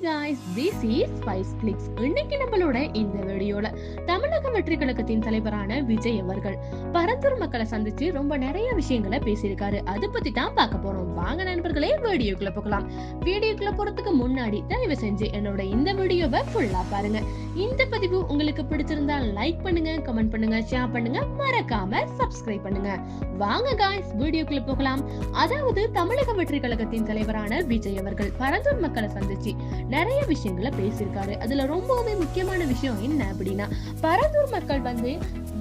guys, this is Spice Clicks. இன்னைக்கு நம்மளோட இந்த வீடியோல தமிழக வெற்றி கழகத்தின் தலைவரான விஜய் அவர்கள் பரந்தூர் மக்களை சந்திச்சு ரொம்ப நிறைய விஷயங்களை பேசியிருக்காரு. அதை பத்தி தான் பார்க்க போறோம். வாங்க நண்பர்களே, வீடியோக்குள்ள போகலாம். வீடியோக்குள்ள போறதுக்கு முன்னாடி தயவு செஞ்சு என்னோட இந்த வீடியோவை ஃபுல்லா பாருங்க. இந்த பதிவு உங்களுக்கு பிடிச்சிருந்தா லைக் பண்ணுங்க, கமெண்ட் பண்ணுங்க, ஷேர் பண்ணுங்க, மறக்காம சப்ஸ்கிரைப் பண்ணுங்க. வாங்க guys, வீடியோக்குள்ள போகலாம். அதாவது தமிழக வெற்றி கழகத்தின் தலைவரான விஜய் அவர்கள் பரந்தூர் மக்களை சந்திச்சு நிறைய விஷயங்களை பேசியிருக்காரு. அதுல ரொம்பவுமே முக்கியமான விஷயம் என்ன அப்படின்னா, பரந்தூர் மக்கள்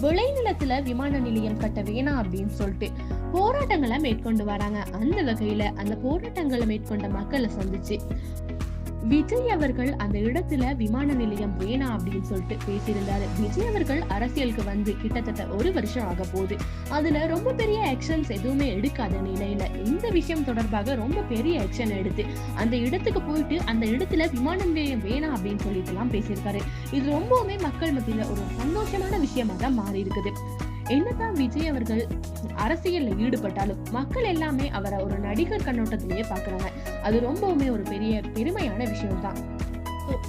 விளைநிலத்துல விமான நிலையம் கட்ட வேணாம் அப்படின்னு சொல்லிட்டு போராட்டங்களை மேற்கொண்டு வராங்க. அந்த வகையில அந்த போராட்டங்களை மேற்கொண்ட மக்களை சந்திச்சு விஜய் அவர்கள் அந்த இடத்துல விமான நிலையம் வேணாம் அப்படின்னு சொல்லிட்டு பேசியிருந்தாரு. விஜய் அவர்கள் அரசியலுக்கு கிட்டத்தட்ட 1 வருஷம் ஆக போகுது. அதுல ரொம்ப பெரிய ஆக்ஷன்ஸ் எதுவுமே எடுக்காத நிலையில இந்த விஷயம் தொடர்பாக ரொம்ப பெரிய ஆக்ஷன் எடுத்து அந்த இடத்துக்கு போயிட்டு அந்த இடத்துல விமான நிலையம் வேணாம் அப்படின்னு சொல்லிட்டு எல்லாம் பேசியிருக்காரு. இது ரொம்பவுமே மக்கள் மத்தியில ஒரு சந்தோஷமான விஷயமா தான் மாறி இருக்குது. என்னதான் விஜய் அவர்கள் அரசியல்ல ஈடுபட்டாலும் மக்கள் எல்லாமே அவரை ஒரு நடிகர் கண்ணோட்டத்திலேயே பாக்குறாங்க. அது ரொம்பவுமே ஒரு பெரிய பெருமையான விஷயம் தான்.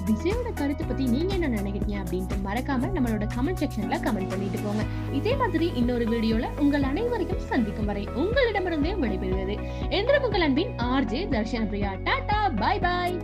விஜயோட கருத்தை பத்தி நீங்க என்ன நினைக்கிறீங்க அப்படின்ட்டு மறக்காம நம்மளோட கமெண்ட் செக்ஷன்ல கமெண்ட் பண்ணிட்டு போங்க. இதே மாதிரி இன்னொரு வீடியோல உங்கள் அனைவரையும் சந்திக்கும் வரை உங்களிடமிருந்தே விடைபெறுவது என்று உங்கள் அன்பின் RJ Darshana Priya. Tata, bye bye.